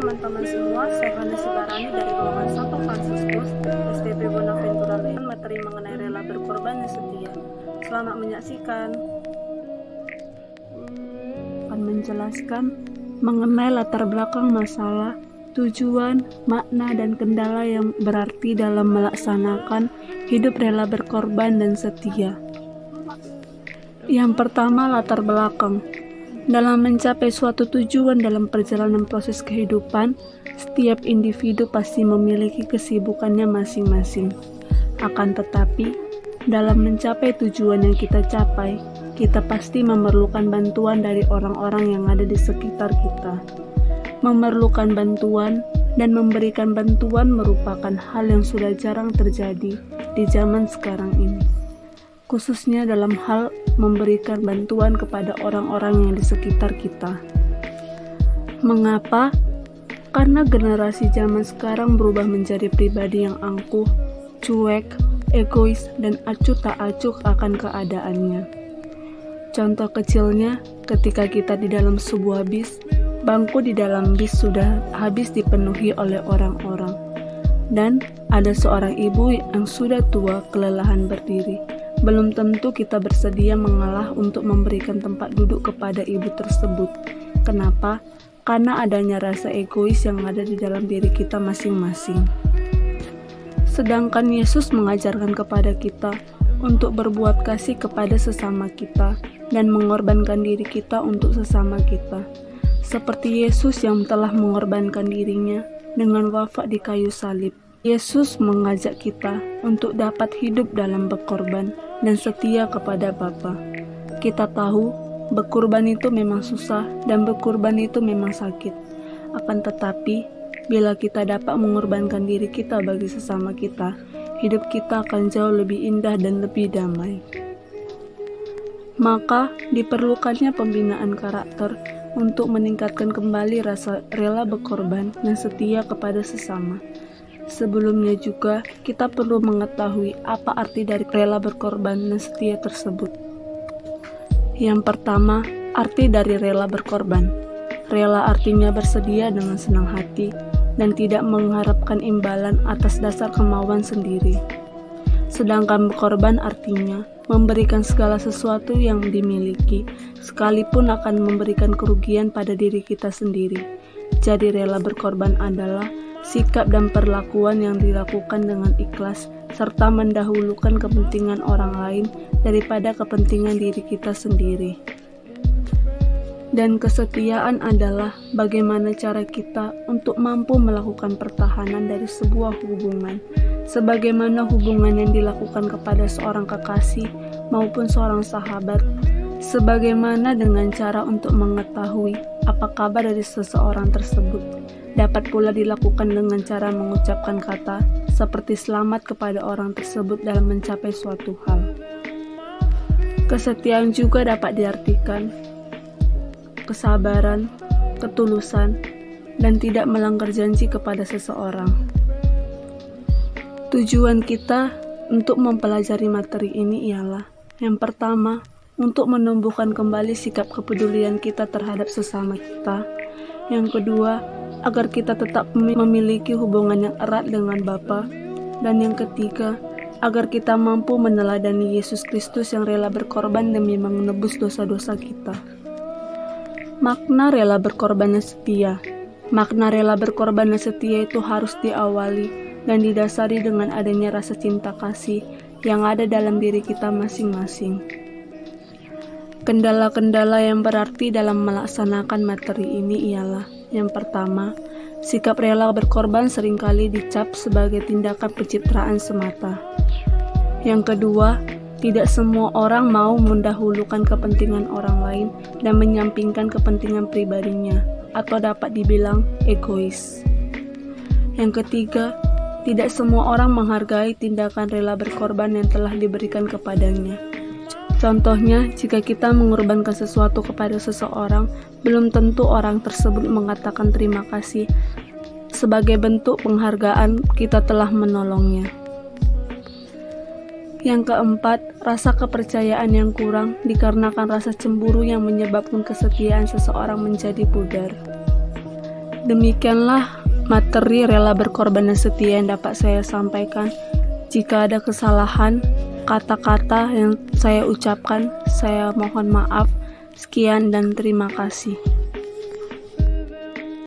teman-teman semua, saya Vanessa Barani dari ruangan 1 Fransiskus STP Bonaventura Lain, materi mengenai rela berkorban yang setia. Selamat menyaksikan. Akan menjelaskan mengenai latar belakang masalah, tujuan, makna, dan kendala yang berarti dalam melaksanakan hidup rela berkorban dan setia. Yang pertama, latar belakang. Dalam mencapai suatu tujuan dalam perjalanan proses kehidupan, setiap individu pasti memiliki kesibukannya masing-masing. Akan tetapi, dalam mencapai tujuan yang kita capai, kita pasti memerlukan bantuan dari orang-orang yang ada di sekitar kita. Memerlukan bantuan dan memberikan bantuan merupakan hal yang sudah jarang terjadi di zaman sekarang ini, khususnya dalam hal memberikan bantuan kepada orang-orang yang di sekitar kita. Mengapa? Karena generasi zaman sekarang berubah menjadi pribadi yang angkuh, cuek, egois, dan acuh tak acuh akan keadaannya. Contoh kecilnya, ketika kita di dalam sebuah bis, bangku di dalam bis sudah habis dipenuhi oleh orang-orang, dan ada seorang ibu yang sudah tua kelelahan berdiri. Belum tentu kita bersedia mengalah untuk memberikan tempat duduk kepada ibu tersebut. Kenapa? Karena adanya rasa egois yang ada di dalam diri kita masing-masing. Sedangkan Yesus mengajarkan kepada kita untuk berbuat kasih kepada sesama kita dan mengorbankan diri kita untuk sesama kita. Seperti Yesus yang telah mengorbankan dirinya dengan wafat di kayu salib. Yesus mengajak kita untuk dapat hidup dalam berkorban dan setia kepada Bapa. Kita tahu berkorban itu memang susah dan berkorban itu memang sakit. Akan tetapi, bila kita dapat mengorbankan diri kita bagi sesama kita, hidup kita akan jauh lebih indah dan lebih damai. Maka diperlukannya pembinaan karakter untuk meningkatkan kembali rasa rela berkorban dan setia kepada sesama. Sebelumnya juga, kita perlu mengetahui apa arti dari rela berkorban dan setia tersebut. Yang pertama, arti dari rela berkorban. Rela artinya bersedia dengan senang hati dan tidak mengharapkan imbalan atas dasar kemauan sendiri. Sedangkan berkorban artinya memberikan segala sesuatu yang dimiliki, sekalipun akan memberikan kerugian pada diri kita sendiri. Jadi rela berkorban adalah sikap dan perlakuan yang dilakukan dengan ikhlas serta mendahulukan kepentingan orang lain daripada kepentingan diri kita sendiri. Dan kesetiaan adalah bagaimana cara kita untuk mampu melakukan pertahanan dari sebuah hubungan, sebagaimana hubungan yang dilakukan kepada seorang kekasih maupun seorang sahabat, sebagaimana dengan cara untuk mengetahui apa kabar dari seseorang tersebut. Dapat pula dilakukan dengan cara mengucapkan kata seperti selamat kepada orang tersebut dalam mencapai suatu hal. Kesetiaan juga dapat diartikan kesabaran, ketulusan, dan tidak melanggar janji kepada seseorang. Tujuan kita untuk mempelajari materi ini ialah, yang pertama, untuk menumbuhkan kembali sikap kepedulian kita terhadap sesama kita. Yang kedua, agar kita tetap memiliki hubungan yang erat dengan Bapa. Dan yang ketiga, agar kita mampu meneladani Yesus Kristus yang rela berkorban demi menebus dosa-dosa kita. Makna rela berkorban dan setia. Makna rela berkorban dan setia itu harus diawali dan didasari dengan adanya rasa cinta kasih yang ada dalam diri kita masing-masing. Kendala-kendala yang berarti dalam melaksanakan materi ini ialah, yang pertama, sikap rela berkorban seringkali dicap sebagai tindakan pencitraan semata. Yang kedua, tidak semua orang mau mendahulukan kepentingan orang lain dan menyampingkan kepentingan pribadinya, atau dapat dibilang egois. Yang ketiga, tidak semua orang menghargai tindakan rela berkorban yang telah diberikan kepadanya. Contohnya, jika kita mengorbankan sesuatu kepada seseorang, belum tentu orang tersebut mengatakan terima kasih sebagai bentuk penghargaan kita telah menolongnya. Yang keempat, rasa kepercayaan yang kurang dikarenakan rasa cemburu yang menyebabkan kesetiaan seseorang menjadi pudar. Demikianlah materi rela berkorban dan setia yang dapat saya sampaikan. Jika ada kesalahan kata-kata yang saya ucapkan, saya mohon maaf. Sekian dan terima kasih.